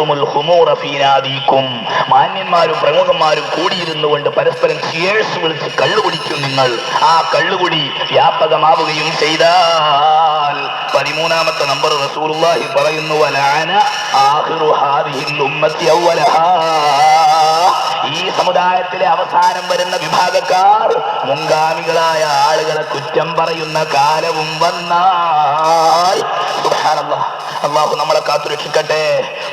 ശറബ്തുമുൽ ഖുമൂറ ഫീ നാദീകും, മാന്യന്മാരും പ്രമുഖന്മാരും കൂടിയിരുന്നു കൊണ്ട് പരസ്പരം ചിയേഴ്സ് വിളിച്ച് കള്ളു കുടിക്കും നിങ്ങൾ. ആ കള്ളുകുടി വ്യാപകമാവുകയും ചെയ്താൽ 13ാമത്തെ നമ്പർ റസൂലുള്ളാഹി പറയുന്നു, വലഅന ആഖിറു ഹാദിഹിൽ ഉമ്മത്തി അവ്വലഹാ, ഈ സമുദായത്തിലെ അവസാനം വരുന്ന വിഭാഗക്കാർ മുൻഗാമികളായ ആളുകളെ കുറ്റം പറയുന്ന കാലവും വന്നാൽ, സുബ്ഹാനല്ലാഹ്, അല്ലാഹു നമ്മളെ കാത്തുരക്ഷിക്കട്ടെ.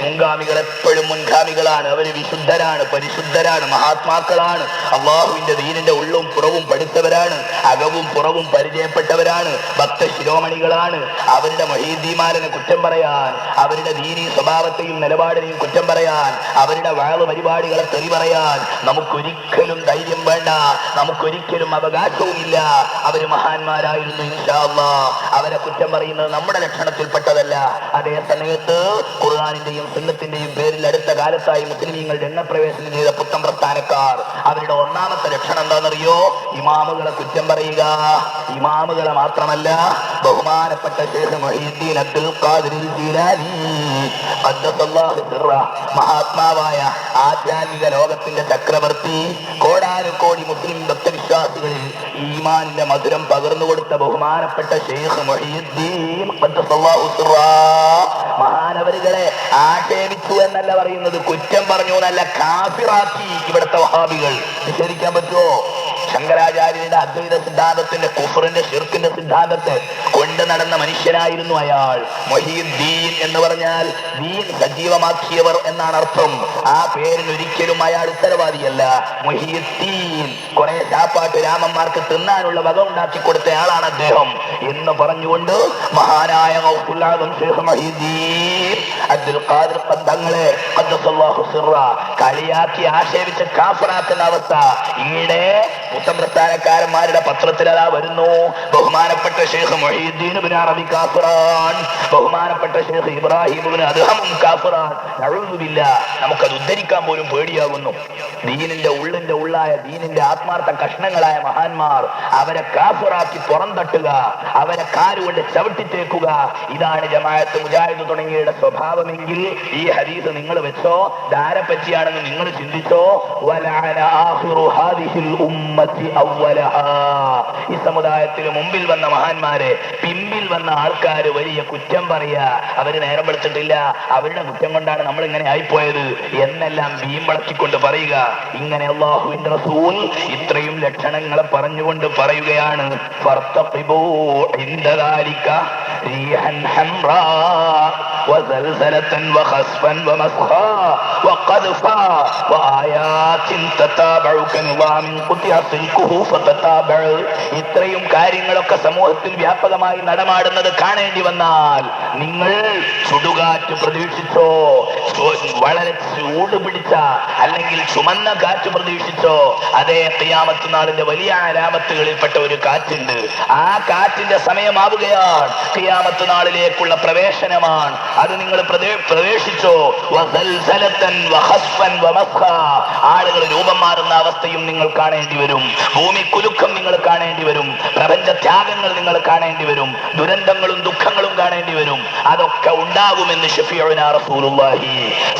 മുൻഗാമികൾ എപ്പോഴും മുൻഗാമികളാണ്. അവര് വിശുദ്ധരാണ്, പരിശുദ്ധരാണ്, മഹാത്മാക്കളാണ്. അള്ളാഹുവിന്റെ ദീനിന്റെ ഉള്ളും പുറവും പഠിച്ചവരാണ്, അകവും പുറവും പരിചയപ്പെട്ടവരാണ്, ഭക്തശിരോമണികളാണ്. അവരുടെ മൊഹീദ്ദീമാരനെ കുറ്റം പറയാൻ, അവരുടെ ദീനീ സ്വഭാവത്തെയും നിലപാടിനെയും കുറ്റം പറയാൻ, അവരുടെ വാള് പരിപാടികളെ തെറി പറയാൻ നമുക്കൊരിക്കലും ധൈര്യം വേണ്ട, നമുക്കൊരിക്കലും അവകാശവുമില്ല. അവര് മഹാന്മാരായിരുന്നു, ഇൻഷാ അല്ലാഹ്. അവരെ കുറ്റം പറയുന്നത് നമ്മുടെ ലക്ഷണത്തിൽപ്പെട്ടതല്ല. അതേ സമയത്ത് ഖുർആനിന്റെയും സുന്നത്തിന്റെയും പേരിൽ അടുത്ത കാലത്തായി മുസ്ലിമീങ്ങൾ രംഗപ്രവേശനം ചെയ്ത പുത്തൻ പ്രസ്ഥാനക്കാർ, അവരുടെ ഒന്നാമത്തെ ലക്ഷണം എന്താണെന്നറിയോ? ഇമാമുകളെ കുറ്റം പറയുക. ഇമാമുകളെ മാത്രമല്ല, ബഹുമാനപ്പെട്ട ശൈഖ് മുഈനുദ്ദീൻ അബ്ദുൽ ഖാദിർ ജീലാനി ഖദ്ദസല്ലാഹു സിർറഹ്, മഹാത്മാവായ ആധ്യാത്മിക ലോകത്തിന്റെ ചക്രവർത്തി, കോടാനുകോടി മുസ്ലിം ഭക്തവിശ്വാസികളിൽ ഈമാനിന്റെ മധുരം പകർന്നു കൊടുത്ത ബഹുമാനപ്പെട്ട ശൈഖ് മുഈനുദ്ദീൻ ഖദ്ദസല്ലാഹു സിർറഹ്, മഹാനവരുകളെ ആക്ഷേപിച്ചു എന്നല്ല പറയുന്നത്, കുറ്റം പറഞ്ഞു എന്നല്ല, കാഫിറാക്കി ഇവിടുത്തെ വഹാബികൾ. നിഷേധിക്കാൻ പറ്റുമോ? ശങ്കരാചാര്യരുടെ അദ്വൈത സിദ്ധാന്തത്തിന്റെ, കുഫറിന്റെ, ശിർക്കിന്റെ സിദ്ധാന്തത്തെ കൊണ്ട് നടന്ന മനുഷ്യനായിരുന്നു അയാൾ. മുഹീദ്ദീൻ എന്ന് പറഞ്ഞാൽ ദീൻ സജീവമാക്കിയവർ എന്നാണ് അർത്ഥം. ആ പേരിന് ഒരിക്കലും അയാൾ ഉത്തരവാദിയല്ല. മുഹീദ്ദീൻ, കുറെ ചാപ്പാട്ട് രാമന്മാർക്ക് തിന്നാനുള്ള വക ഉണ്ടാക്കി കൊടുത്ത ആളാണ് അദ്ദേഹം എന്ന് പറഞ്ഞുകൊണ്ട് മഹാനായ ഗൗസുൽ ആദം ശൈഖ് മുഹീദ്ദീൻ അബ്ദുൽ ഖാദിർ തങ്ങളെ ഖദ്ദസല്ലാഹു സിർറഹ് കളിയാക്കി ആക്ഷേപിച്ച കാഫിറാക്കുന്ന അവസ്ഥ ഈയിടെ പ്രസ്ഥാനക്കാരന്മാരുടെ പത്രത്തിൽ അതാ വരുന്നു. ബഹുമാനപ്പെട്ട ശൈഖ് മുഈനുദ്ദീൻ ഇബ്നു അറബി കാഫിറാൻ, ബഹുമാനപ്പെട്ട ശൈഖ് ഇബ്രാഹിം ഇബ്നു അദ്ഹം കാഫിറാൻ. നഊദു ബില്ലാഹ്, നമുക്കത് ഉദ്ധരിക്കാൻ പോലും പേടിയാകുന്നു. ദീനിന്റെ ഉള്ളിന്റെ ഉള്ളായ ദീനിന്റെ ആത്മാർത്ഥ കഷ്ണങ്ങളായ മഹാന്മാർ, അവരെ കാഫിറാക്കി പുറന്തട്ടുക, അവരെ കാലുകൊണ്ട് ചവിട്ടിത്തേക്കുക, ഇതാണ് ജമാഅത്ത് മുജാഹിദ് തുടങ്ങിയവരുടെ സ്വഭാവമെങ്കിൽ ഈ ഹദീസ് നിങ്ങൾ വെച്ചോ, ധാരെ പറ്റിയാണെന്ന് നിങ്ങൾ ചിന്തിച്ചോ. വലഅന ആഖിറു ഹാദിഹിൽ ഉമ്മത്തി അവ്വലഹാ, ഈ സമുദായത്തിന് മുമ്പിൽ വന്ന മഹാന്മാരെ പിമ്പിൽ വന്ന ആൾക്കാര് വലിയ കുറ്റം പറയാ, അവര് നേരം വെളുത്തിട്ടില്ല, അവരുടെ കുറ്റം കൊണ്ടാണ് നമ്മൾ ഇങ്ങനെ ആയിപ്പോയത് എന്നെല്ലാം വീമ്പളക്കിക്കൊണ്ട് പറയുക. ഇങ്ങനെ അല്ലാഹുവിന്റെ റസൂൽ ഇത്രയും ലക്ഷണങ്ങളെ പറഞ്ഞുകൊണ്ട് പറയുകയാണ്, ഫർതഖിബൂ ഇൻദ ദാലിക റീഹൻ ഹംറാ വസൽസലതൻ വഖസ്ഫൻ വമസ്ഖാ വഖദ്ഫാ വആയാതിൻ തതാബഉ കനിവാമിൻ ഖുതിഅ സിൽകുഹു ഫതതാബഉ. ഇത്രയും കാര്യങ്ങളൊക്കെ സമൂഹത്തിൽ വ്യാപകമായി നടമാടുന്നത് കാണേണ്ടി വന്നാൽ നിങ്ങൾ ചുടുകാറ്റ് പ്രതീക്ഷിച്ചോ, വളരെ ചൂട് പിടിച്ച അല്ലെങ്കിൽ ചുമന്ന കാറ്റ് പ്രതീക്ഷിച്ചോ. അതേ ഖിയാമത്ത് നാളിന്റെ വലിയ അലാമത്തുകളിൽപ്പെട്ട ഒരു കാറ്റുണ്ട്. ആ കാറ്റിന്റെ സമയമാവുകയാണ്, ഖിയാമത്ത് നാളിലേക്കുള്ള പ്രവേശനമാണ്. അത് നിങ്ങൾ പ്രവേശിച്ചോ. ആളുകൾ രൂപം മാറുന്ന അവസ്ഥയും നിങ്ങൾ കാണേണ്ടി വരും, ഭൂമി കുലുക്കം നിങ്ങൾ കാണേണ്ടി വരും, പ്രപഞ്ച ത്യാഗങ്ങൾ നിങ്ങൾ കാണേണ്ടി വരും, ദുരന്തങ്ങളും ദുഃഖങ്ങളും കാണേണ്ടി വരും. അതൊക്കെ ഉണ്ടാകുമെന്ന് ശഫീഉനാ റസൂലുള്ളാഹി.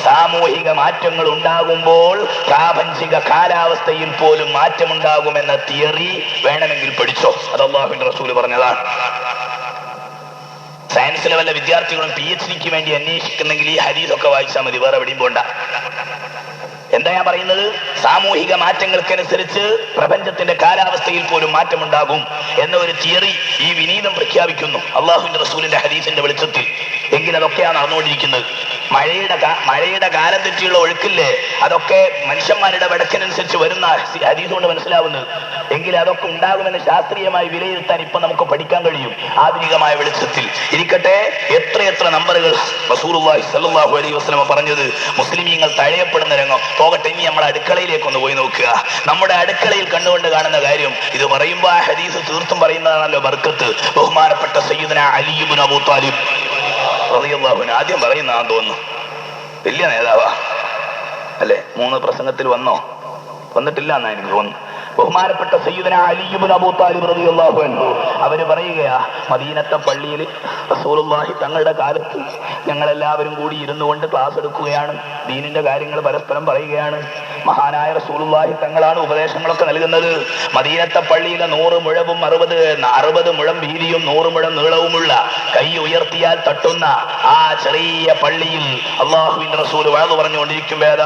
സാമൂഹിക മാറ്റങ്ങൾ ഉണ്ടാകുമ്പോൾ പ്രാപഞ്ചിക കാലാവസ്ഥയിൽ പോലും മാറ്റമുണ്ടാകുമെന്ന തിയറി വേണമെങ്കിൽ പഠിച്ചോ. അത് അല്ലാഹുവിന്റെ റസൂൽ പറഞ്ഞതാണ്. സയൻസിലെ വല്ല വിദ്യാർത്ഥികളും PhDക്ക് വേണ്ടി അന്വേഷിക്കുന്നെങ്കിൽ ഈ ഹദീസൊക്കെ വായിച്ചാൽ മതി, വേറെ എവിടെയും പോണ്ട. എന്താ ഞാൻ പറയുന്നത്? സാമൂഹിക മാറ്റങ്ങൾക്കനുസരിച്ച് പ്രപഞ്ചത്തിന്റെ കാലാവസ്ഥയിൽ പോലും മാറ്റമുണ്ടാകും എന്ന ഒരു തിയറി ഈ വിനീതം പ്രഖ്യാപിക്കുന്നു അള്ളാഹുവിന്റെ റസൂലിന്റെ ഹദീസിന്റെ വെളിച്ചത്തിൽ. എങ്കിൽ അതൊക്കെയാണ് നടന്നുകൊണ്ടിരിക്കുന്നത്. മഴയുടെ കാലം തെറ്റിയുള്ള ഒഴുക്കില്ലേ, അതൊക്കെ മനുഷ്യന്മാരുടെ വടക്കിനനുസരിച്ച് വരുന്ന ഹദീസ് കൊണ്ട് മനസ്സിലാവുന്നത്. എങ്കിൽ അതൊക്കെ ഉണ്ടാകുമെന്ന് ശാസ്ത്രീയമായി വിലയിരുത്താൻ ഇപ്പൊ നമുക്ക് പഠിക്കാൻ കഴിയും ആധുനികമായ വെളിച്ചത്തിൽ. ഇരിക്കട്ടെ, എത്രയെത്ര നമ്പറുകൾ റസൂലുള്ളാഹി സ്വല്ലല്ലാഹു അലൈഹി വസല്ലം പറഞ്ഞത്. മുസ്ലിമീങ്ങൾ തഴയപ്പെടുന്ന രംഗം പോകട്ടെ, ഇനി നമ്മളെ അടുക്കളയിലേക്ക് ഒന്ന് പോയി നോക്കുക. നമ്മുടെ അടുക്കളയിൽ കണ്ടുകൊണ്ട് കാണുന്ന കാര്യം ഇത് പറയുമ്പോ ആ ഹദീസ് തീർത്തും പറയുന്നതാണല്ലോ ബർക്കത്ത്. ബഹുമാനപ്പെട്ട സയ്യിദുനാ അലി ഇബ്നു അബൂ ത്വാലിബ് റളിയല്ലാഹു അൻഹു ആദ്യം പറയുന്നതാണെന്ന് തോന്നുന്നു. വലിയ നേതാവാ അല്ലെ? 3 പ്രസംഗത്തിൽ വന്നിട്ടില്ല എന്നാ എനിക്ക് തോന്നുന്നു. ബഹുമാനപ്പെട്ട സയ്യിദുനാ അലി ഇബ്നു അബൂ താലിബ് റളിയല്ലാഹു അൻഹു അവര് പറയുകയാ, മദീനത്തെ പള്ളിയിൽ റസൂലുള്ളാഹി തങ്ങളുടെ കാലത്ത് ഞങ്ങളെല്ലാവരും കൂടി ഇരുന്നു കൊണ്ട് ക്ലാസ് എടുക്കുകയാണ്, ദീനിന്റെ കാര്യങ്ങൾ പരസ്പരം പറയുകയാണ്. മഹാനായ റസൂലുള്ളാഹി തങ്ങളാണ് ഉപദേശങ്ങളൊക്കെ നൽകുന്നത്. മദീനത്തെ പള്ളിയിലെ 100 മുഴവും 60 മുഴം വീതിയും 100 മുഴം നീളവുമുള്ള കൈ ഉയർത്തിയാൽ തട്ടുന്ന ആ ചെറിയ പള്ളിയിൽ അല്ലാഹുവിന്റെ റസൂൽ വഅദ് പറഞ്ഞുകൊണ്ടിരിക്കുമ്പോൾ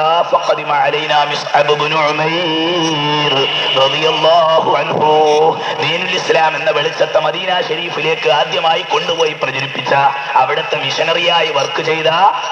ദീനുൽ ഇസ്ലാം എന്ന വെളിച്ചത്തെ മദീന ഷരീഫിലേക്ക് ആദ്യമായി കൊണ്ടുപോയി പ്രചരിപ്പിച്ച, അവിടുത്തെ മിഷനറിയായി വർക്ക് ചെയ്ത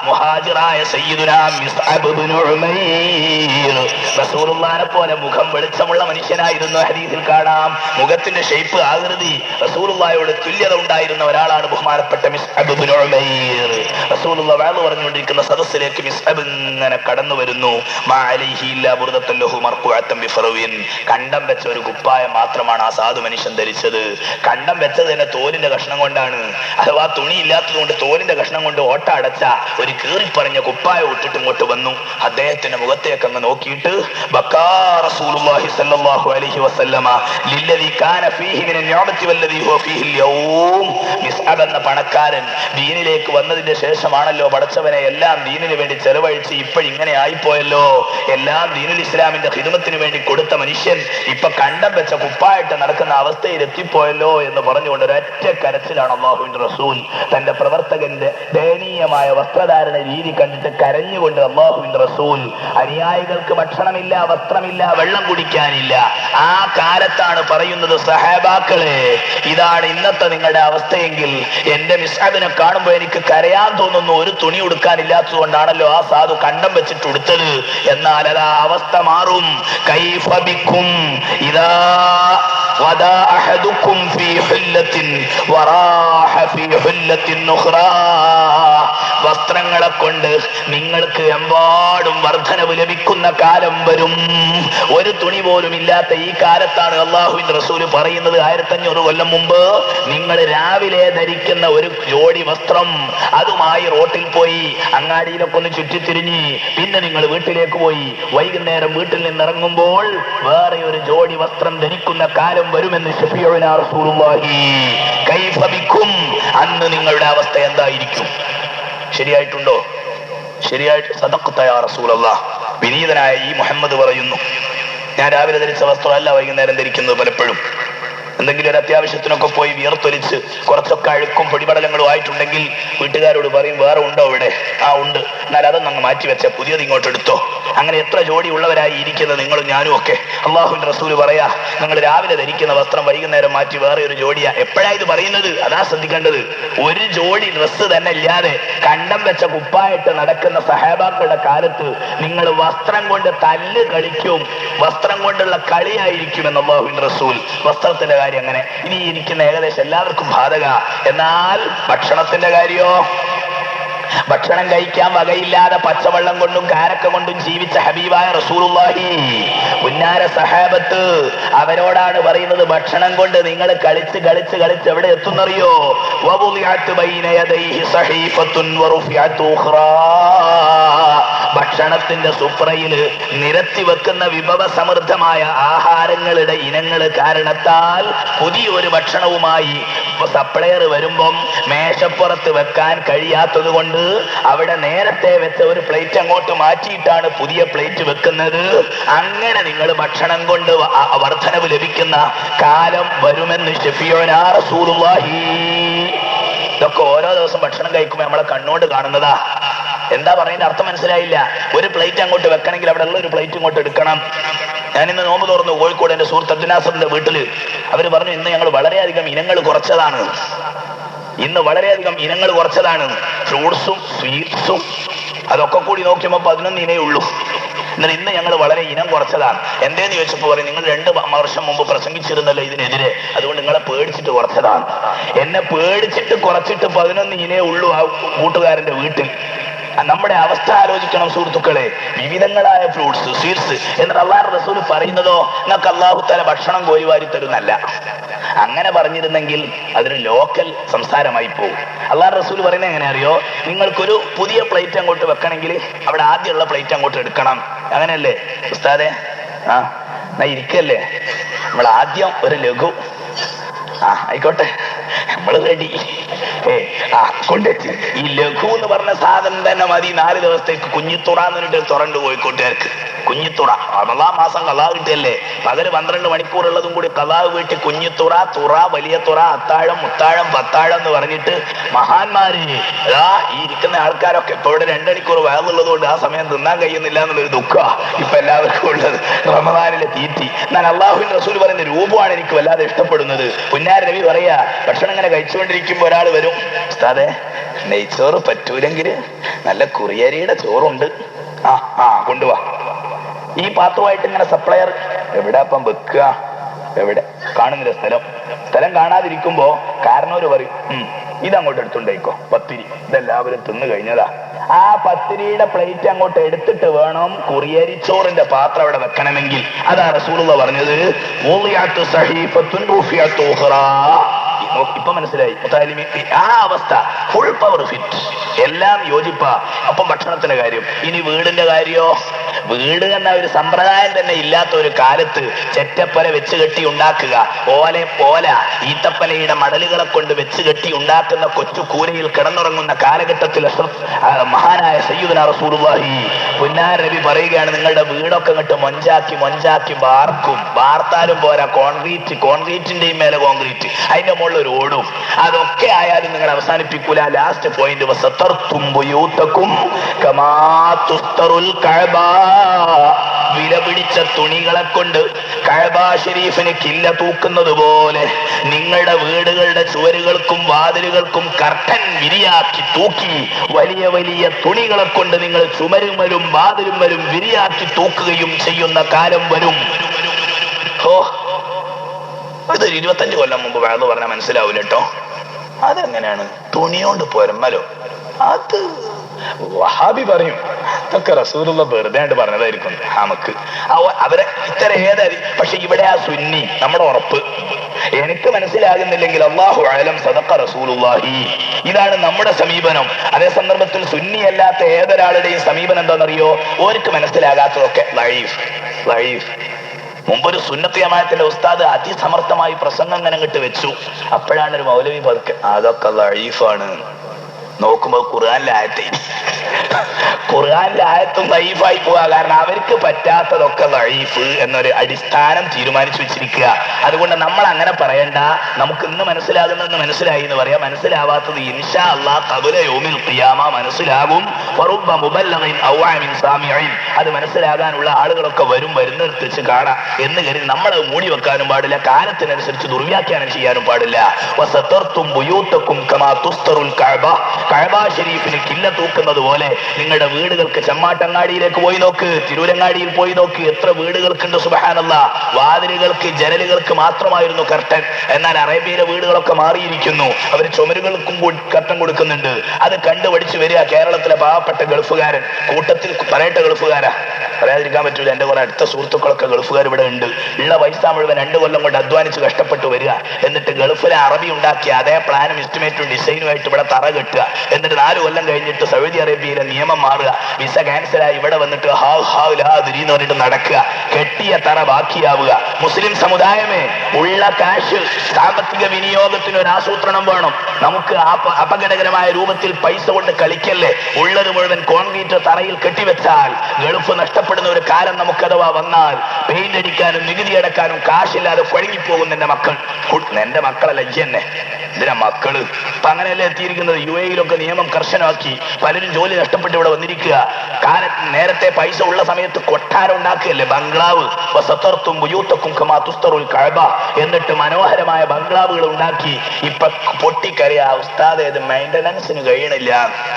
മുഹാജിറായ സയ്യിദുനാ മിസ്അബ് ഇബ്നു ഉമൈർ റസൂലുള്ളാഹിനെ പോലെ മുഖം വെളിച്ചമുള്ള മനുഷ്യനായിരുന്നു. ഹദീസിൽ കാണാം, മുഖത്തിന്റെ ഷേപ്പ് ആകൃതി റസൂലുള്ളാഹിയോട് തുല്യത ഉണ്ടായിരുന്ന ഒരാളാണ് ബഹുമാനപ്പെട്ട മിസ്അബ് ഇബ്നു ഉമൈർ. റസൂലുള്ളാഹി വഅദ് പറഞ്ഞുകൊണ്ടിരിക്കുന്ന സദസ്സിലേക്ക് മിസ്അബ് ഇങ്ങനെ കടന്നു വരുന്നു. മാ അലൈഹി ഇല്ലാ ബുർദത്തുൻ ലഹു മർഖൂഅത്തുൻ ബിഫറവിൻ. കണ്ടം വെച്ച ഒരു കുപ്പായം മാത്രമാണ് ആ സാധു മനുഷ്യൻ ധരിച്ചത്. കണ്ടം വെച്ചത് തന്നെ തോലിന്റെ കഷ്ണം കൊണ്ടാണ്, അഥവാ തുണി ഇല്ലാത്തത് കൊണ്ട് തോലിന്റെ കഷ്ണം കൊണ്ട് ഓട്ട അടച്ച ഒരു കീറിപ്പറഞ്ഞ കുപ്പായം ഇട്ടിട്ട് ഇങ്ങോട്ട് വന്നു. അദ്ദേഹത്തിന്റെ മുഖത്തേക്ക് അങ്ങ് നോക്കിയിട്ട് ബക്കാ റസൂലുള്ളാഹി സ്വല്ലല്ലാഹു അലൈഹി വസല്ലമ ലില്ലദീ കാന ഫീഹി മിന നിഅമതി വല്ലദീ ഹുവ ഫീഹി അൽയൗം. മിസ്അബ് എന്ന പണക്കാരൻ ദീനിലേക്ക് വന്നതിന്റെ ശേഷമാണല്ലോ പടച്ചവനെ എല്ലാം ദീനിന് വേണ്ടി ചെലവഴിച്ച് ഇപ്പോഴിങ്ങനെ ആയിപ്പോയല്ലോ, എല്ലാം ദീനുൽ ഇസ്ലാമിന്റെ ഖിദ്മത്തിന് വേണ്ടി കൊടുത്ത മനുഷ്യൻ ഇപ്പൊ കണ്ടം വെച്ച കുപ്പായിട്ട് നടക്കുന്ന അവസ്ഥയിൽ എത്തിപ്പോയല്ലോ എന്ന് പറഞ്ഞുകൊണ്ട് ഒരൊറ്റ കരച്ചിലാണ് അല്ലാഹുവിന്റെ റസൂൽ. തന്റെ പ്രവർത്തകന്റെ ദയനീയമായ വസ്ത്രധാരണ രീതി കണ്ടിട്ട് കരഞ്ഞുകൊണ്ട് അല്ലാഹുവിന്റെ റസൂൽ, അനുയായികൾക്ക് ഭക്ഷണമില്ല, വസ്ത്രമില്ല, വെള്ളം കുടിക്കാനില്ല. ആ കാലത്താണ് പറയുന്നത്, സഹാബാക്കളെ ഇതാണ് ഇന്നത്തെ നിങ്ങളുടെ അവസ്ഥയെങ്കിൽ എന്റെ മിസ്അബിനെ കാണുമ്പോൾ എനിക്ക് കരയാൻ തോന്നുന്നു. ഒരു തുണി ഉടുക്കാനില്ലാത്തത് കൊണ്ടാണല്ലോ ആ സാധു കണ്ടം വെച്ചിട്ട് ഉടുത്തത്. എന്നാൽ അതാ അവസ്ഥ മാറും. കൈഫ ബിക്കും ഇദാ വദാ അഹദുക്കും ഫീ ഹുല്ലത്തിൻ വറാഹ ഫീ ഹുല്ലത്തിൻ ഉഖ്റാ. വസ്ത്രങ്ങളെ കൊണ്ട് നിങ്ങൾക്ക് എമ്പാടും വർധനവ് ലഭിക്കുന്ന കാലം വരും. ഒരു തുണി പോലും ഇല്ലാത്ത ഈ കാലത്താണ് അല്ലാഹുവിന്റെ റസൂല് പറയുന്നത്, 1500 കൊല്ലം മുമ്പ് നിങ്ങൾ രാവിലെ ധരിക്കുന്ന ഒരു ജോഡി വസ്ത്രം അതുമായി റോട്ടിൽ പോയി അങ്ങാടിയിലൊക്കെ ഒന്ന് ചുറ്റിത്തിരിഞ്ഞ് പിന്നെ നിങ്ങൾ വീട്ടിലേക്ക് പോയി വൈകുന്നേരം വീട്ടിൽ നിന്ന് ഇറങ്ങുമ്പോൾ വേറെ ഒരു ജോഡി വസ്ത്രം ധരിക്കുന്ന കാലം വരുമെന്ന് ശഫീഉനാ റസൂലുള്ളാഹി. കൈഫ ബിക്കും, അന്ന് നിങ്ങളുടെ അവസ്ഥ എന്തായിരിക്കും? ശരിയായിട്ടുണ്ടോ? ശരിയായിട്ട് സദഖ്ത യാ റസൂലല്ലാഹ്. വിനീതനായ ഈ മുഹമ്മദ് പറയുന്നു, ഞാൻ രാവിലെ ധരിച്ച വസ്ത്രമല്ല വൈകുന്നേരം ധരിക്കുന്നത്. പലപ്പോഴും എന്തെങ്കിലും ഒരു അത്യാവശ്യത്തിനൊക്കെ പോയി വിയർത്തൊലിച്ച് കുറച്ചൊക്കെ അഴുക്കും പൊടിപടലങ്ങളും ആയിട്ടുണ്ടെങ്കിൽ വീട്ടുകാരോട് പറയും, വേറെ ഉണ്ടോ ഇവിടെ? ആ ഉണ്ട്, എന്നാൽ അതൊന്നും അങ്ങ് മാറ്റിവെച്ച പുതിയത് ഇങ്ങോട്ട് എടുത്തോ. അങ്ങനെ എത്ര ജോഡി ഉള്ളവരായി ഇരിക്കുന്നത് നിങ്ങളും ഞാനും ഒക്കെ. അല്ലാഹുവിന്റെ റസൂല് പറയാ, നിങ്ങൾ രാവിലെ ധരിക്കുന്ന വസ്ത്രം വൈകുന്നേരം മാറ്റി വേറെ ഒരു ജോഡിയാ. എപ്പോഴാ ഇത് പറയുന്നത്? അതാ ശ്രദ്ധിക്കേണ്ടത്. ഒരു ജോഡി ഡ്രസ്സ് തന്നെ ഇല്ലാതെ കണ്ടം വെച്ച കുപ്പായിട്ട് നടക്കുന്ന സഹാബാക്കളുടെ കാലത്ത് നിങ്ങൾ വസ്ത്രം കൊണ്ട് തല്ല് കളിക്കും, വസ്ത്രം കൊണ്ടുള്ള കളിയായിരിക്കുമെന്ന് അല്ലാഹുവിന്റെ റസൂൽ. വസ്ത്രത്തിന്റെ കാര്യം അങ്ങനെ ഇനി ഇരിക്കുന്ന ഏകദേശം എല്ലാവർക്കും ബാധക. എന്നാൽ ഭക്ഷണത്തിന്റെ കാര്യോ? ഭക്ഷണം കഴിക്കാൻ വകയില്ലാതെ പച്ചവെള്ളം കൊണ്ടും കാരക്ക കൊണ്ടും ജീവിച്ച ഹബീബായ റസൂലുള്ളാഹി ഉന്നാര സഹാബത്ത് അവരോടാണ് പറയുന്നത്, ഭക്ഷണം കൊണ്ട് നിങ്ങൾ കളിച്ച് കളിച്ച് കളിച്ച് എവിടെ എത്തുന്നറിയോ? വവുളിഅത് ബൈന യദൈഹി സഹീഫത്തുൻ വറുഫിഅത് ഉഖ്റാ. ഭക്ഷണത്തിന്റെ സുപ്രയില് നിരത്തി വെക്കുന്ന വിഭവ സമൃദ്ധമായ ആഹാരങ്ങളുടെ ഇനങ്ങൾ കാരണത്താൽ പുതിയൊരു ഭക്ഷണവുമായി സപ്ലയർ വരുമ്പം മേശപ്പുറത്ത് വെക്കാൻ കഴിയാത്തത് കൊണ്ട് അവിടെ നേരത്തെ വെച്ച ഒരു പ്ലേറ്റ് അങ്ങോട്ട് മാറ്റിയിട്ടാണ് പുതിയ പ്ലേറ്റ് വെക്കുന്നത്. അങ്ങനെ നിങ്ങൾ ഭക്ഷണം കൊണ്ട് വർധനവ് ലഭിക്കുന്ന കാലം വരുമെന്ന് ശഫീഉനാ റസൂലുള്ളാഹി. ഇതൊക്കെ ഓരോ ദിവസം ഭക്ഷണം കഴിക്കുമ്പോൾ നമ്മളെ കണ്ണുകൊണ്ട് കാണുന്നതാ. എന്താ പറയുന്നത് അർത്ഥം മനസ്സിലായില്ല. ഒരു പ്ലേറ്റ് അങ്ങോട്ട് വെക്കണമെങ്കിൽ അവിടെ ഉള്ള ഒരു പ്ലേറ്റ് ഇങ്ങോട്ട് എടുക്കണം. ഞാനിന്ന് നോമ്പ് തുറന്നു കോഴിക്കോട് എന്റെ സുഹൃത്ത് അബ്ദുനാസറിന്റെ വീട്ടില്. അവര് പറഞ്ഞു, ഇന്ന് ഞങ്ങൾ വളരെയധികം ഇനങ്ങൾ കുറച്ചതാണ്. ഫ്രൂട്ട്സും സ്വീറ്റ്സും അതൊക്കെ കൂടി നോക്കിയപ്പോ 11 ഇനേ ഉള്ളൂ. എന്നാൽ ഇന്ന് ഞങ്ങൾ വളരെ ഇനം കുറച്ചതാണ്. എന്തേന്ന് ചോദിച്ചപ്പോ പറയും, നിങ്ങൾ 2 വർഷം മുമ്പ് പ്രസംഗിച്ചിരുന്നല്ലോ ഇതിനെതിരെ, അതുകൊണ്ട് നിങ്ങളെ പേടിച്ചിട്ട് കുറച്ചതാണ്. എന്നെ പേടിച്ചിട്ട് കുറച്ചിട്ട് 11 ഇനേ ഉള്ളൂ ആ കൂട്ടുകാരന്റെ വീട്ടിൽ. നമ്മുടെ അവസ്ഥ ആലോചിക്കണം സുഹൃത്തുക്കളെ. വിവിധങ്ങളായ ഫ്രൂട്ട്സ്, സ്വീറ്റ്സ്. എന്നിട്ട് അല്ലാഹുവിന്റെ റസൂൽ പറയുന്നതോ, നിങ്ങൾക്ക് അല്ലാഹു തആല ഭക്ഷണം കോരിവാരി തരുന്നല്ല. അങ്ങനെ പറഞ്ഞിരുന്നെങ്കിൽ അതൊരു ലോക്കൽ സംസാരമായി പോകും. അല്ലാഹുവിന്റെ റസൂൽ പറയുന്നത് എങ്ങനെ അറിയോ? നിങ്ങൾക്കൊരു പുതിയ പ്ലേറ്റ് അങ്ങോട്ട് വെക്കണമെങ്കിൽ അവിടെ ആദ്യമുള്ള പ്ലേറ്റ് അങ്ങോട്ട് എടുക്കണം. അങ്ങനെയല്ലേ ഉസ്താദെ? എന്നാ ഇരിക്കല്ലേ, നമ്മൾ ആദ്യം ഒരു ലഘു. ആയിക്കോട്ടെ, നമ്മള് റെഡി. കൊണ്ടെത്തി. ഈ ലഘു എന്ന് പറഞ്ഞ സാധനം തന്നെ മതി 4 ദിവസത്തേക്ക്. കുഞ്ഞിത്തുറ എന്ന് പറഞ്ഞിട്ട് തുറണ്ട് കോഴിക്കോട്ടുകാർക്ക്. കുഞ്ഞിത്തുറ റമദാൻ മാസം കലാ കിട്ടിയല്ലേ, പകല് 12 മണിക്കൂറുള്ളതും കൂടി കലാ വീട്ടി കുഞ്ഞിത്തുറ, തുറ, വലിയ തുറ, അത്താഴം, മുത്താഴം, പത്താഴം എന്ന് പറഞ്ഞിട്ട് മഹാന്മാര് ഈ ഇരിക്കുന്ന ആൾക്കാരൊക്കെ ഇപ്പൊ ഇവിടെ 2 മണിക്കൂർ വയറുള്ളത് കൊണ്ട് ആ സമയം തിന്നാൻ കഴിയുന്നില്ല എന്നുള്ളൊരു ദുഃഖ ഇപ്പൊ എല്ലാവർക്കും ഉള്ളത്. റമദാനിലെ തീറ്റി. എന്നാൽ അള്ളാഹുവിന്റെ റസൂൽ പറയുന്ന രൂപമാണ് എനിക്ക് വല്ലാതെ ഇഷ്ടപ്പെടുന്നത്. പുന്നാര നബി പറയാ, ഭക്ഷണം ഇങ്ങനെ കഴിച്ചുകൊണ്ടിരിക്കുമ്പോ ഒരാൾ വരും, ഉസ്താദേ നെയ്ച്ചോറ് പറ്റൂലെങ്കിൽ നല്ല കുറിയരിയുടെ ചോറുണ്ട്, കൊണ്ടുപോവാ. ഈ പാത്രമായിട്ട് ഇങ്ങനെ സപ്ലയർ എവിടെ അപ്പം വെക്കുക, എവിടെ കാണുന്നില്ല സ്ഥലം കാണാതിരിക്കുമ്പോ കാരണവര് പറയും, ഇതങ്ങോട്ട് എടുത്തുണ്ടായിക്കോ, പത്തിരി ഇതെല്ലാവരും തിന്നു കഴിഞ്ഞതാ. ആ പത്തിരിയുടെ പ്ലേറ്റ് അങ്ങോട്ട് എടുത്തിട്ട് വേണം കുറിയരിച്ചോറിന്റെ പാത്രം അവിടെ വെക്കണമെങ്കിൽ. അതാ റസൂലുള്ളാഹി പറഞ്ഞത്, ഇപ്പൊ മനസ്സിലായി. ആ അവസ്ഥ ഫുൾ പവർ ഫിറ്റ്, എല്ലാം യോജിപ്പാ. അപ്പം ഭക്ഷണത്തിന്റെ കാര്യം. ഇനി വീടിന്റെ കാര്യോ? വീട് എന്ന ഒരു സമ്പ്രദായം തന്നെ ഇല്ലാത്ത ഒരു കാലത്ത് ചെറ്റപ്പല വെച്ച് കെട്ടി ഉണ്ടാക്കുക, ഓല ഈത്തപ്പലയുടെ മടലുകളെ കൊണ്ട് വെച്ച് കെട്ടി ഉണ്ടാക്കുന്ന കൊച്ചു കൂരയിൽ കിടന്നുറങ്ങുന്ന കാലഘട്ടത്തിൽ മഹാനായ സയ്യിദുനാ റസൂലുള്ളാഹി പുന്നാര നബി പറയുകയാണ്, നിങ്ങളുടെ വീടൊക്കെ അങ്ങോട്ട് മൊഞ്ചാക്കി വാർത്താലും പോരാ, കോൺക്രീറ്റിന്റെയും മേലെ കോൺക്രീറ്റ്, അതിന്റെ മുകളിൽ ഒരു ഓടും, അതൊക്കെ ആയാലും നിങ്ങൾ അവസാനിപ്പിക്കൂല. ലാസ്റ്റ് പോയിന്റ്, വില പിടിച്ച തുണികളെ കൊണ്ട് കഅബ ശരീഫിന് കില്ല തൂക്കുന്നത് പോലെ നിങ്ങളുടെ വീടുകളുടെ ചുവരുകൾക്കും വാതിലുകൾക്കും കർട്ടൻ വിരിയാക്കി തൂക്കി, വലിയ വലിയ തുണികളെ കൊണ്ട് നിങ്ങൾ ചുമരുമരും വാതിലും വരും വിരിയാക്കി തൂക്കുകയും ചെയ്യുന്ന കാലം വരും. ഇതൊരു 25 കൊല്ലം മുമ്പ് വേണമെന്ന് പറഞ്ഞാൽ മനസ്സിലാവില്ല കേട്ടോ. അതെങ്ങനെയാണ് തുണിയോണ്ട് പോരമ്മലോ? അത് വഹാബി പറയും, ഇതൊക്കെ റസൂലുള്ളാഹി വെറുതെ ആയിട്ട് പറഞ്ഞതായിരിക്കും നമുക്ക്. അവരെ ഇത്തരം ഏതായി. പക്ഷെ ഇവിടെ ആ സുന്നി നമ്മുടെ ഉറപ്പ്. എനിക്ക് മനസ്സിലാകുന്നില്ലെങ്കിൽ അല്ലാഹു അഅലം, സദഖ റസൂലുള്ളാഹി. ഇതാണ് നമ്മുടെ സമീപനം. അതേ സന്ദർഭത്തിൽ സുന്നി അല്ലാത്ത ഏതൊരാളുടെയും സമീപനം എന്താണെന്നറിയോ? ഓർക്ക് മനസ്സിലാകാത്തതൊക്കെ ലൈഫ്. മുമ്പൊരു സുന്നത്ത് ജമാഅത്തിന്റെ ഉസ്താദ് അതിസമർത്ഥമായി പ്രസംഗം ഇങ്ങനെ ഇങ്ങോട്ട് വെച്ചു. അപ്പോഴാണ് ഒരു മൗലവി പതുക്കെ, അതൊക്കെ ലൈഫാണ്. നോക്കുമ്പോ ഖുർആനിലെ ആയത്തും ലൈഫായി പോവാ. കാരണം അവർക്ക് പറ്റാത്തതൊക്കെ ലൈഫ് എന്നൊരു അടിസ്ഥാനം തീരുമാനിച്ചു വെച്ചിരിക്കുക. അതുകൊണ്ട് നമ്മൾ അങ്ങനെ പറയണ്ട. നമുക്ക് ഇന്ന് മനസ്സിലാകുന്നെന്ന് മനസ്സിലായി എന്ന് പറയാം. മനസ്സിലാവാത്തത് ഇൻഷാ അല്ലാഹ് ഖബല യൗമിൽ ഖിയാമ മനസ്സിലാകും. വറുബ്ബ മുബല്ലഗിൻ അവഅമിൻ സാമിഈൻ. അത് മനസ്സിലാകാനുള്ള ആളുകളൊക്കെ വരുന്നിടത്ത് വെച്ച് കാണാം എന്ന് കരുതി നമ്മളത് മൂടി വെക്കാനും പാടില്ല. കാലത്തിനനുസരിച്ച് ദുർവ്യാഖ്യാനം ചെയ്യാനും പാടില്ല. വസതർതും ബുയൂതകും കമാ തുസ്തറുൽ കഅബ. കഅബ ശരീഫിന് കില്ല തൂക്കുന്നത് പോലെ നിങ്ങളുടെ വീടുകൾക്ക്, ചെമ്മാട്ടങ്ങാടിയിലേക്ക് പോയി നോക്ക്, തിരൂരങ്ങാടിയിൽ പോയി നോക്ക്, എത്ര വീടുകൾക്കുണ്ട് സുബ്ഹാനല്ലാഹ്. വാതിലുകൾക്ക് ജനലുകൾക്ക് മാത്രമായിരുന്നു കർട്ടൻ. എന്നാൽ അറേബ്യയിലെ വീടുകളൊക്കെ മാറിയിരിക്കുന്നു. അവർ ചുമരുകൾക്കും കർട്ടൻ കൊടുക്കുന്നുണ്ട്. അത് കണ്ടുപഠിച്ചു വരിക കേരളത്തിലെ പാവപ്പെട്ട ഗൾഫുകാരൻ. കൂട്ടത്തിൽ പറയട്ടെ, ഗൾഫുകാരാ, പറയാതിരിക്കാൻ പറ്റൂല. എന്റെ കുറെ അടുത്ത സുഹൃത്തുക്കളൊക്കെ ഗൾഫുകാർ ഇവിടെ ഉണ്ട്. ഉള്ള പൈസ മുഴുവൻ 2 കൊല്ലം കൊണ്ട് അധ്വാനിച്ച് കഷ്ടപ്പെട്ടു വരിക. എന്നിട്ട് ഗൾഫിലെ അറബി ഉണ്ടാക്കിയ അതേ പ്ലാനും എസ്റ്റിമേറ്റും ഡിസൈനുമായിട്ട് ഇവിടെ തറ കെട്ടുക. എന്നിട്ട് 4 കൊല്ലം കഴിഞ്ഞിട്ട് സൗദി അറേബ്യയിലെ നിയമം മാറുക, വിസ ക്യാൻസലായി ഇവിടെ വന്നിട്ട് എന്ന് പറഞ്ഞിട്ട് നടക്കുക. കെട്ടിയ തറ ബാക്കിയാവുക. മുസ്ലിം സമുദായമേ, ഉള്ള കാശ് സാമ്പത്തിക വിനിയോഗത്തിന് ഒരു ആസൂത്രണം വേണം. നമുക്ക് അപകടകരമായ രൂപത്തിൽ പൈസ കൊണ്ട് കളിക്കല്ലേ. ഉള്ളത് മുഴുവൻ കോൺക്രീറ്റ് തറയിൽ കെട്ടിവെച്ചാൽ ഗൾഫ് നഷ്ടപ്പെടുന്ന ഒരു കാലം നമുക്ക് അഥവാ വന്നാൽ പെയിന്റ് അടിക്കാനും നികുതി അടക്കാനും കാശില്ലാതെ കുഴങ്ങിപ്പോകും എന്റെ മക്കൾ. എന്റെ മക്കളല്ല, ഇജ്ജന്നെ ഇതിനാ മക്കള്. അപ്പൊ അങ്ങനെയല്ലേ എത്തിയിരിക്കുന്നത്. UAE-യിലൊക്കെ നിയമം കർശനമാക്കി പലരും ജോലി നഷ്ടപ്പെട്ട് ഇവിടെ വന്നിരിക്കുക. നേരത്തെ പൈസ ഉള്ള സമയത്ത് കൊട്ടാരം ഉണ്ടാക്കുകയല്ലേ, ബംഗ്ലാവ്. വസതർതും ബുയൂതകും കമാ തുസ്തറുൽ കഅബ. എന്നിട്ട് മനോഹരമായ ബംഗ്ലാവുകൾ ഉണ്ടാക്കി. ഇപ്പൊ പൊട്ടിക്കറിയാ, ഉസ്താദ് ഇത് മെയിന്റനൻസിന് കഴിയണില്ല.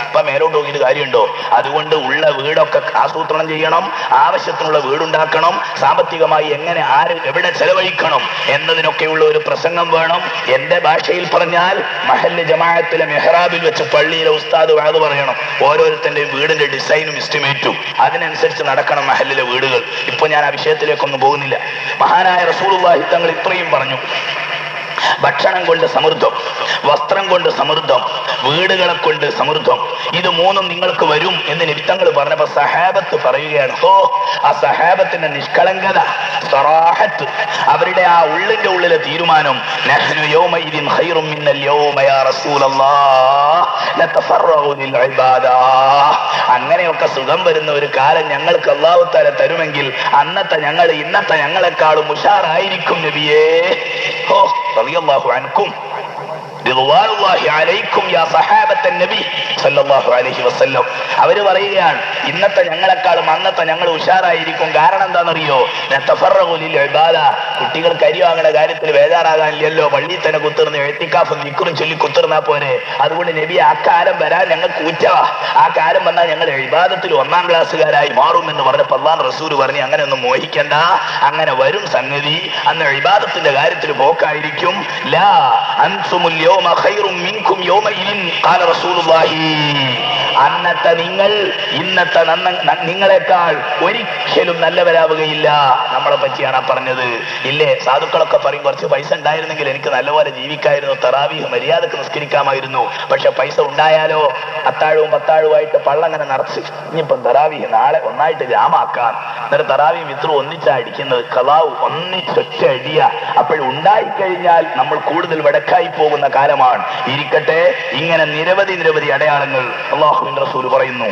ഇപ്പൊ മേലോട്ട് നോക്കിയിട്ട് കാര്യമുണ്ടോ? അതുകൊണ്ട് ഉള്ള വീടൊക്കെ ആസൂത്രണം ചെയ്യണം, ആവശ്യത്തിനുള്ള വീടുണ്ടാക്കണം, സാമ്പത്തികമായി എങ്ങനെ എവിടെ ചെലവഴിക്കണം എന്നതിനൊക്കെയുള്ള ഒരു പ്രസംഗം വേണം. എന്റെ ഭാഷയിൽ പറഞ്ഞാൽ മഹല്ല് ജമാഅത്തിലെ മെഹ്റാബിൽ വെച്ച് പള്ളിയിലെ ഉസ്താദ് വാദ് പറയണം. ഓരോരുത്തരുടെയും വീടിന്റെ ഡിസൈനും എസ്റ്റിമേറ്റും അതിനനുസരിച്ച് നടക്കണം മഹല്ലിലെ വീടുകൾ. ഇപ്പൊ ഞാൻ ആ വിഷയത്തിലേക്കൊന്നും പോകുന്നില്ല. മഹാനായ റസൂലുള്ളാഹി തങ്ങൾ ഇത്രയും പറഞ്ഞു. ഭക്ഷണം കൊണ്ട് സമൃദ്ധം, വസ്ത്രം കൊണ്ട് സമൃദ്ധം, വീടുകളെ കൊണ്ട് സമൃദ്ധം. ഇത് മൂന്നും നിങ്ങൾക്ക് വരും എന്ന് നിമിത്തങ്ങൾ പറഞ്ഞപ്പോ സഹാബത്ത് പറയുകയാണ്. ആ സഹാബത്തിന്റെ നിഷ്കളങ്കത, സറാഹത്ത്, അവരുടെ ആ ഉള്ളിന്റെ ഉള്ളിലെ തീരുമാനം, നഹ്നു യൗമഇദിൻ ഖൈറും മിന്നൽ യൗമ യാ റസൂലല്ലാഹ് ലതഫറഉ ലിൽ ഇബാദ. അങ്ങനെയൊക്കെ സുഖം വരുന്ന ഒരു കാലം ഞങ്ങൾക്ക് അല്ലാഹു തആല തരുമെങ്കിൽ അന്നത്തെ ഞങ്ങൾ ഇന്നത്തെ ഞങ്ങളെക്കാളും ഉഷാറായിരിക്കും നബിയേ. റളിയല്ലാഹു അൻകും റിദ്വാനുല്ലാഹി അലൈക്കും യാ സഹാബത്തൻ നബി സല്ലല്ലാഹു അലൈഹി വസല്ലം. അവര് പറയുകയാണ്, ഇന്നത്തെ ഞങ്ങളെക്കാളും അന്നത്തെ ഞങ്ങൾ ഉഷാറായിരിക്കും. കാരണം എന്താണെന്നറിയോ? നതഫറഉ ലിൽ ഇബാദ. കുട്ടികൾ കരി വാങ്ങുന്ന കാര്യത്തിൽ ബേജാറാകാനില്ലല്ലോ. പള്ളിയിൽ തന്നെ കുത്തിർന്ന് എഴുത്തിക്കാഫും ദിക്റും ചൊല്ലി കുത്തിർന്നാ പോരെ. അതുകൊണ്ട് നബി ആ കാലം വരാൻ ഞങ്ങൾക്ക് ഊറ്റവാ. ആ കാലം വന്നാൽ ഞങ്ങൾ ഇബാദത്തിൽ 1-ാം ക്ലാസ്സുകാരായി മാറും എന്ന് പറഞ്ഞപ്പോ അല്ലാഹുവിന്റെ റസൂൽ പറഞ്ഞു, അങ്ങനെ ഒന്നും മോഹിക്കണ്ട, അങ്ങനെ വരും സംഗതി. അന്ന് ഇബാദത്തിന്റെ കാര്യത്തിൽ പോക്കായിരിക്കും. ലാ അൻതുമുൽ യൗമ ഖൈറും മിൻകും യൗമഇദിൻ ഖാല റസൂലുള്ളാഹി. അന്നത്തെ നിങ്ങൾ ഇന്നത്തെ നിങ്ങളെക്കാൾ ഒരിക്കലും നല്ലവരാവുകയില്ല. നമ്മളെ പറ്റിയാണ് പറഞ്ഞത്. ഇല്ലേ, സാധുക്കളൊക്കെ പറയും, കുറച്ച് പൈസ ഉണ്ടായിരുന്നെങ്കിൽ എനിക്ക് നല്ലപോലെ ജീവിക്കായിരുന്നു, തറാവീഹ് മര്യാദക്ക് നിസ്കരിക്കാമായിരുന്നു. പക്ഷെ പൈസ ഉണ്ടായാലോ അത്താഴവും പത്താഴവുമായിട്ട് പള്ളങ്ങനെ നിറച്ച് ഇനിയിപ്പം തറാവീഹ് നാളെ ഒന്നായിട്ട് ജാമാക്കാൻ. എന്നിട്ട് തറാവീഹ് വിത്രു ഒന്നിച്ചാ അടിക്കുന്നത്, ഖളാവ് ഒന്നിച്ചൊറ്റ അടിയ. അപ്പോഴുണ്ടായിക്കഴിഞ്ഞാൽ നമ്മൾ കൂടുതൽ വടക്കായി പോകുന്ന കാലമാണ്. ഇരിക്കട്ടെ, ഇങ്ങനെ നിരവധി അടയാളങ്ങൾ അല്ലാഹുവിന്റെ റസൂൽ പറയുന്നു.